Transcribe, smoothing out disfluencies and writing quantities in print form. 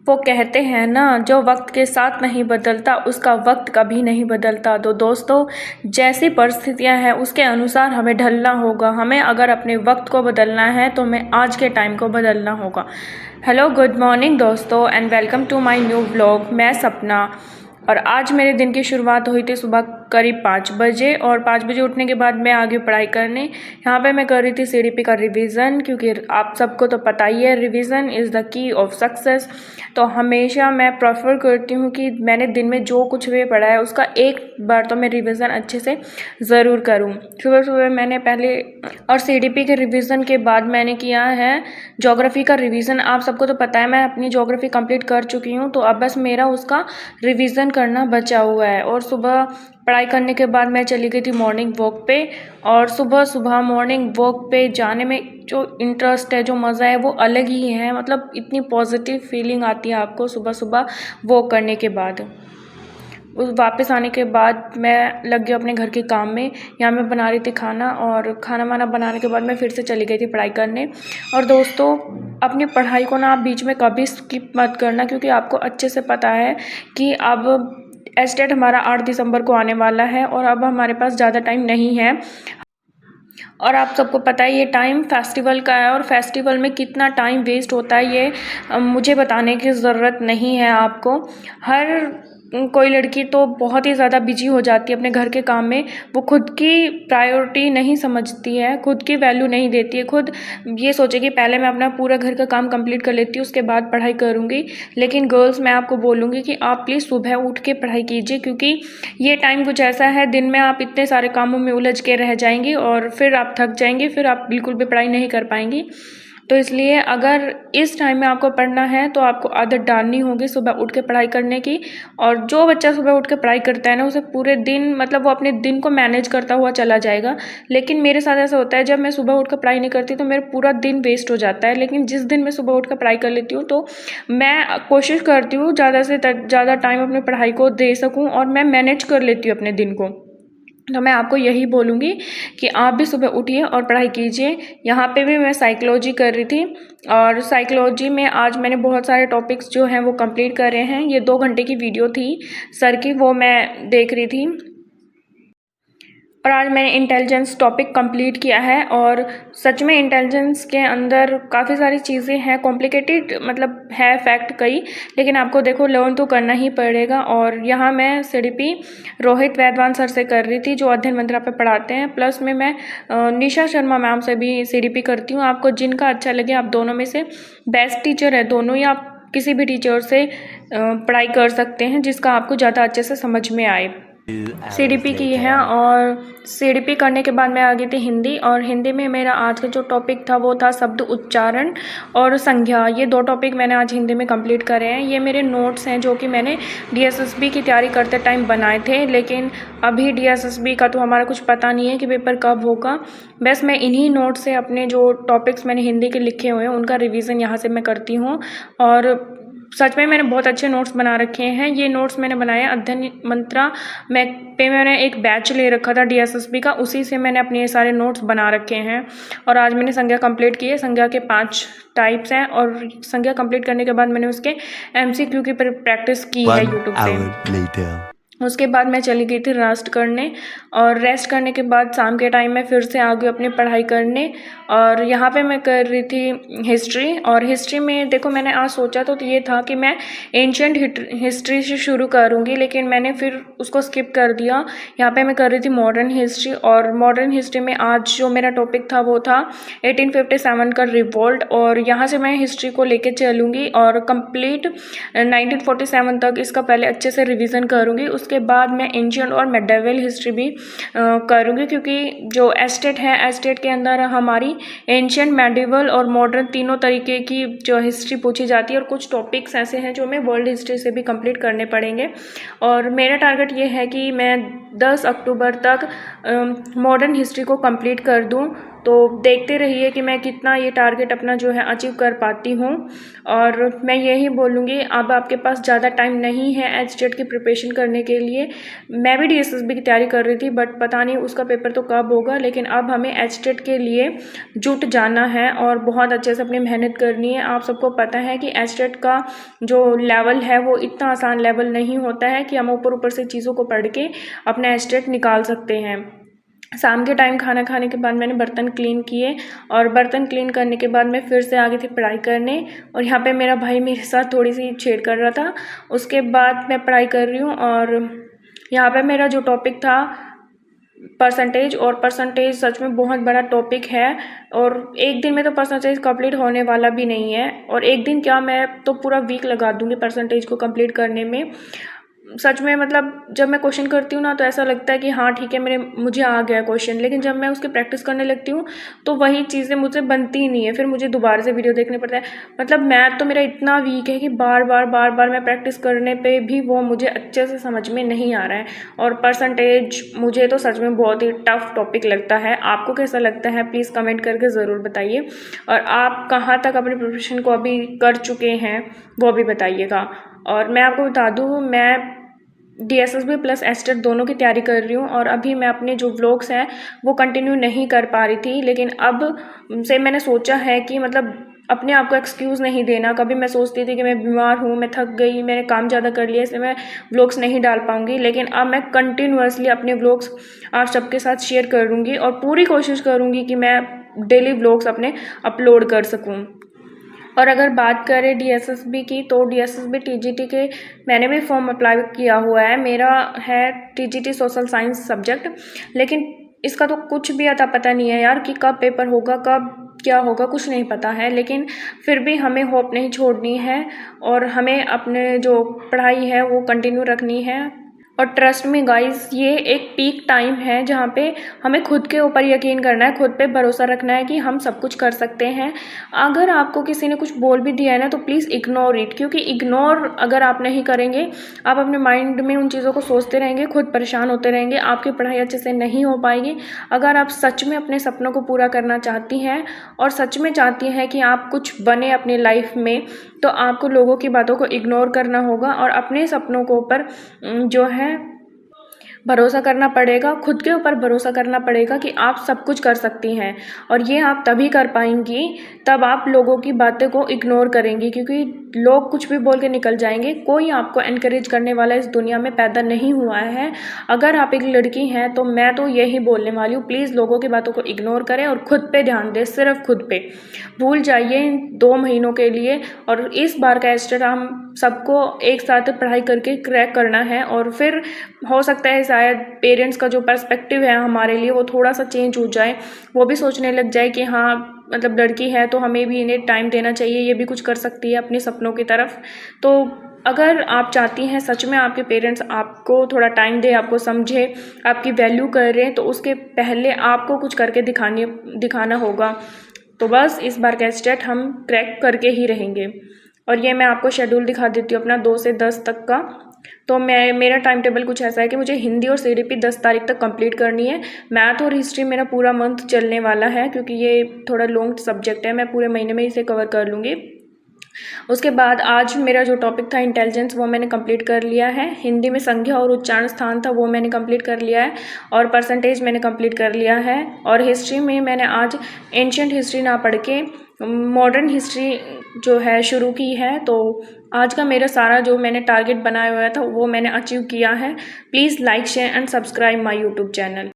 वो कहते हैं ना, जो वक्त के साथ नहीं बदलता उसका वक्त कभी नहीं बदलता। तो दोस्तों, जैसी परिस्थितियां हैं उसके अनुसार हमें ढलना होगा। हमें अगर अपने वक्त को बदलना है तो हमें आज के टाइम को बदलना होगा। हेलो, गुड मॉर्निंग दोस्तों and welcome to my new vlog. मैं सपना, और आज मेरे दिन की शुरुआत हुई थी सुबह करीब 5 बजे, और 5 बजे उठने के बाद मैं आगे पढ़ाई करने। यहाँ पे मैं कर रही थी सीडीपी का रिवीजन, क्योंकि आप सबको तो पता ही है revision is the key of success. तो हमेशा मैं प्रेफर करती हूँ कि मैंने दिन में जो कुछ भी पढ़ा है उसका एक बार तो मैं रिवीजन अच्छे से ज़रूर करूँ। सुबह सुबह मैंने पहले, और सीडीपी के रिवीजन के बाद मैंने किया है ज्योग्राफी का रिवीजन। आप सबको तो पता है मैं अपनी ज्योग्राफी कंप्लीट कर चुकी हूँ, तो अब बस मेरा उसका रिवीजन करना बचा हुआ है। और सुबह पढ़ाई करने के बाद मैं चली गई थी मॉर्निंग वॉक पे। और सुबह सुबह मॉर्निंग वॉक पे जाने में जो इंटरेस्ट है, जो मज़ा है, वो अलग ही है। मतलब इतनी पॉजिटिव फीलिंग आती है आपको सुबह सुबह वॉक करने के बाद। उस वापस आने के बाद मैं लग गई अपने घर के काम में। यहाँ मैं बना रही थी खाना, और खाना वाना बनाने के बाद मैं फिर से चली गई थी पढ़ाई करने। और दोस्तों, अपनी पढ़ाई को ना आप बीच में कभी स्किप मत करना, क्योंकि आपको अच्छे से पता है कि अब एस्टेट हमारा 8 दिसंबर को आने वाला है, और अब हमारे पास ज़्यादा टाइम नहीं है। और आप सबको पता है ये टाइम फेस्टिवल का है, और फेस्टिवल में कितना टाइम वेस्ट होता है ये मुझे बताने की ज़रूरत नहीं है आपको। हर कोई लड़की तो बहुत ही ज़्यादा बिजी हो जाती है अपने घर के काम में। वो खुद की प्रायोरिटी नहीं समझती है, खुद की वैल्यू नहीं देती है। खुद ये सोचेगी पहले मैं अपना पूरा घर का काम कंप्लीट कर लेती हूँ, उसके बाद पढ़ाई करूँगी। लेकिन गर्ल्स, मैं आपको बोलूँगी कि आप प्लीज़ सुबह उठ के पढ़ाई कीजिए, क्योंकि ये टाइम कुछ ऐसा है, दिन में आप इतने सारे कामों में उलझ के रह जाएंगी और फिर आप थक जाएंगी, फिर आप बिल्कुल भी पढ़ाई नहीं कर पाएंगी। तो इसलिए अगर इस टाइम में आपको पढ़ना है तो आपको आदत डालनी होगी सुबह उठ के पढ़ाई करने की। और जो बच्चा सुबह उठ के पढ़ाई करता है ना, उसे पूरे दिन, मतलब वो अपने दिन को मैनेज करता हुआ चला जाएगा। लेकिन मेरे साथ ऐसा होता है, जब मैं सुबह उठ कर पढ़ाई नहीं करती तो मेरा पूरा दिन वेस्ट हो जाता है। लेकिन जिस दिन मैं सुबह उठ कर पढ़ाई कर लेती हूँ तो मैं कोशिश करती हूँ ज़्यादा से ज़्यादा टाइम अपनी पढ़ाई को दे सकूँ, और मैं मैनेज कर लेती हूँ अपने दिन को। तो मैं आपको यही बोलूँगी कि आप भी सुबह उठिए और पढ़ाई कीजिए। यहाँ पे भी मैं साइकोलॉजी कर रही थी, और साइकोलॉजी में आज मैंने बहुत सारे टॉपिक्स जो हैं वो कंप्लीट करे हैं। ये 2 घंटे की वीडियो थी सर की, वो मैं देख रही थी। और आज मैंने इंटेलिजेंस टॉपिक कंप्लीट किया है, और सच में इंटेलिजेंस के अंदर काफ़ी सारी चीज़ें हैं, कॉम्प्लिकेटेड मतलब है फैक्ट कई, लेकिन आपको देखो लर्न तो करना ही पड़ेगा। और यहाँ मैं सीडीपी रोहित वैद्वान सर से कर रही थी, जो अध्ययन मंत्रा पे पढ़ाते हैं। प्लस में मैं निशा शर्मा मैम से भी सीडीपी करती हूँ। आपको जिनका अच्छा लगे, आप दोनों में से बेस्ट टीचर है दोनों, या आप किसी भी टीचर से पढ़ाई कर सकते हैं जिसका आपको ज़्यादा अच्छे से समझ में आए। सीडीपी की है, और सीडीपी करने के बाद मैं आ गई थी हिंदी। और हिंदी में मेरा आज का जो टॉपिक था वो था शब्द उच्चारण और संज्ञा। ये 2 टॉपिक मैंने आज हिंदी में कंप्लीट करे हैं। ये मेरे नोट्स हैं जो कि मैंने डीएसएसबी की तैयारी करते टाइम बनाए थे, लेकिन अभी डीएसएसबी का तो हमारा कुछ पता नहीं है कि पेपर कब होगा। बस मैं इन्हीं नोट से अपने जो टॉपिक्स मैंने हिंदी के लिखे हुए हैं उनका रिविज़न यहाँ से मैं करती हूँ। और सच में मैंने बहुत अच्छे नोट्स बना रखे हैं। ये नोट्स मैंने बनाए अध्ययन मंत्रा मैंने एक बैच ले रखा था डीएसएसबी का, उसी से मैंने अपने ये सारे नोट्स बना रखे हैं। और आज मैंने संज्ञा कंप्लीट की है। संज्ञा के 5 टाइप्स हैं, और संज्ञा कंप्लीट करने के बाद मैंने उसके एमसीक्यू की प्रैक्टिस की है यूट्यूब पे। उसके बाद मैं चली गई थी रेस्ट करने, और रेस्ट करने के बाद शाम के टाइम में फिर से आ गई अपनी पढ़ाई करने। और यहाँ पे मैं कर रही थी हिस्ट्री। और हिस्ट्री में देखो, मैंने आज सोचा तो ये था कि मैं एंशिएंट हिस्ट्री से शुरू करूँगी, लेकिन मैंने फिर उसको स्किप कर दिया। यहाँ पे मैं कर रही थी मॉडर्न हिस्ट्री, और मॉडर्न हिस्ट्री में आज जो मेरा टॉपिक था वो था 1857 का रिवोल्ट। और यहाँ से मैं हिस्ट्री को लेके चलूँगी और कंप्लीट 1947 तक इसका पहले अच्छे से रिवीजन करूँगी। उसके बाद मैं एंशिएंट और मेडिवल हिस्ट्री भी करूँगी, क्योंकि जो एस्टेट है, एस्टेट के अंदर हमारी एंशिएंट, मेडिवल और मॉडर्न तीनों तरीके की जो हिस्ट्री पूछी जाती है। और कुछ टॉपिक्स ऐसे हैं जो हमें वर्ल्ड हिस्ट्री से भी कंप्लीट करने पड़ेंगे। और मेरा टारगेट ये है कि मैं 10 अक्टूबर तक मॉडर्न हिस्ट्री को कंप्लीट कर दूँ। तो देखते रहिए कि मैं कितना ये टारगेट अपना जो है अचीव कर पाती हूँ। और मैं यही बोलूँगी, अब आपके पास ज़्यादा टाइम नहीं है एचटेट की प्रिपरेशन करने के लिए। मैं भी डीएसएसबी की तैयारी कर रही थी, बट पता नहीं उसका पेपर तो कब होगा, लेकिन अब हमें एचटेट के लिए जुट जाना है और बहुत अच्छे से अपनी मेहनत करनी है। आप सबको पता है कि एचटेट का जो लेवल है वो इतना आसान लेवल नहीं होता है कि हम ऊपर ऊपर से चीज़ों को पढ़ के अपना एचटेट निकाल सकते हैं। शाम के टाइम खाना खाने के बाद मैंने बर्तन क्लीन किए, और बर्तन क्लीन करने के बाद मैं फिर से आ गई थी पढ़ाई करने, और यहाँ पे मेरा भाई मेरे साथ थोड़ी सी छेड़ कर रहा था। उसके बाद मैं पढ़ाई कर रही हूँ, और यहाँ पे मेरा जो टॉपिक था परसेंटेज, और परसेंटेज सच में बहुत बड़ा टॉपिक है, और एक दिन में तो परसेंटेज कंप्लीट होने वाला भी नहीं है, और एक दिन क्या, मैं तो पूरा वीक लगा दूँगी परसेंटेज को कंप्लीट करने में। सच में मतलब जब मैं क्वेश्चन करती हूँ ना, तो ऐसा लगता है कि हाँ ठीक है, मुझे आ गया क्वेश्चन, लेकिन जब मैं उसकी प्रैक्टिस करने लगती हूँ तो वही चीज़ें मुझसे बनती ही नहीं है, फिर मुझे दोबारा से वीडियो देखने पड़ता है। मतलब मैथ तो मेरा इतना वीक है कि बार बार मैं प्रैक्टिस करने पे भी वो मुझे अच्छे से समझ में नहीं आ रहा है। और परसेंटेज मुझे तो सच में बहुत ही टफ टॉपिक लगता है। आपको कैसा लगता है प्लीज़ कमेंट करके ज़रूर बताइए, और आप कहाँ तक अपनी प्रिपरेशन को अभी कर चुके हैं वो भी बताइएगा। और मैं आपको बता दूँ, मैं डीएसएसबी प्लस एचटेट दोनों की तैयारी कर रही हूँ, और अभी मैं अपने जो व्लॉग्स हैं वो कंटिन्यू नहीं कर पा रही थी, लेकिन अब से मैंने सोचा है कि मतलब अपने आप को एक्सक्यूज़ नहीं देना। कभी मैं सोचती थी कि मैं बीमार हूँ, मैं थक गई, मैंने काम ज़्यादा कर लिया, इसलिए मैं व्लॉग्स नहीं डाल पाऊँगी, लेकिन अब मैं कंटिन्यूअसली अपने व्लॉग्स आप सबके साथ शेयर करूँगी, और पूरी कोशिश करूँगी कि मैं डेली व्लॉग्स अपने अपलोड कर सकूँ। और अगर बात करें डीएसएसबी की, तो डीएसएसबी टीजीटी के मैंने भी फॉर्म अप्लाई किया हुआ है। मेरा है टीजीटी सोशल साइंस सब्जेक्ट, लेकिन इसका तो कुछ भी अता पता नहीं है यार कि कब पेपर होगा, कब क्या होगा, कुछ नहीं पता है। लेकिन फिर भी हमें होप नहीं छोड़नी है, और हमें अपने जो पढ़ाई है वो कंटिन्यू रखनी है। और ट्रस्ट मी गाइस, ये एक पीक टाइम है जहाँ पे हमें खुद के ऊपर यकीन करना है, खुद पे भरोसा रखना है कि हम सब कुछ कर सकते हैं। अगर आपको किसी ने कुछ बोल भी दिया है ना, तो प्लीज़ इग्नोर इट, क्योंकि इग्नोर अगर आप नहीं करेंगे, आप अपने माइंड में उन चीज़ों को सोचते रहेंगे, खुद परेशान होते रहेंगे, आपकी पढ़ाई अच्छे से नहीं हो पाएगी। अगर आप सच में अपने सपनों को पूरा करना चाहती हैं, और सच में चाहती हैं कि आप कुछ बने अपनी लाइफ में, तो आपको लोगों की बातों को इग्नोर करना होगा, और अपने सपनों को ऊपर जो है भरोसा करना पड़ेगा, खुद के ऊपर भरोसा करना पड़ेगा कि आप सब कुछ कर सकती हैं। और ये आप तभी कर पाएंगी तब आप लोगों की बातें को इग्नोर करेंगी, क्योंकि लोग कुछ भी बोल के निकल जाएंगे। कोई आपको एनकरेज करने वाला इस दुनिया में पैदा नहीं हुआ है। अगर आप एक लड़की हैं तो मैं तो यही बोलने वाली हूँ, प्लीज़ लोगों की बातों को इग्नोर करें और खुद पे ध्यान दें, सिर्फ खुद पे। भूल जाइए इन 2 महीनों के लिए, और इस बार का एचटेट हम सबको एक साथ पढ़ाई करके क्रैक करना है। और फिर हो सकता है शायद पेरेंट्स का जो पर्सपेक्टिव है हमारे लिए वो थोड़ा सा चेंज हो जाए, वो भी सोचने लग जाए कि हाँ मतलब लड़की है तो हमें भी इन्हें टाइम देना चाहिए, ये भी कुछ कर सकती है अपने सपनों की तरफ। तो अगर आप चाहती हैं सच में आपके पेरेंट्स आपको थोड़ा टाइम दे, आपको समझे, आपकी वैल्यू करें, तो उसके पहले आपको कुछ करके दिखाना होगा। तो बस इस बार का एचटेट हम क्रैक करके ही रहेंगे। और ये मैं आपको शेड्यूल दिखा देती हूँ अपना 2 से 10 तक का। तो मेरा टाइम टेबल कुछ ऐसा है कि मुझे हिंदी और सीडीपी 10 तारीख तक कंप्लीट करनी है। मैथ और हिस्ट्री मेरा पूरा मंथ चलने वाला है, क्योंकि ये थोड़ा लॉन्ग सब्जेक्ट है, मैं पूरे महीने में इसे कवर कर लूँगी। उसके बाद आज मेरा जो टॉपिक था इंटेलिजेंस, वो मैंने कंप्लीट कर लिया है। हिंदी में संज्ञा और उच्चारण स्थान था, वो मैंने कंप्लीट कर लिया है, और परसेंटेज मैंने कंप्लीट कर लिया है। और हिस्ट्री में मैंने आज एंशिएंट हिस्ट्री ना पढ़ के मॉडर्न हिस्ट्री जो है शुरू की है। तो आज का मेरा सारा जो मैंने टारगेट बनाया हुआ था वो मैंने अचीव किया है। Please like share and subscribe my YouTube channel.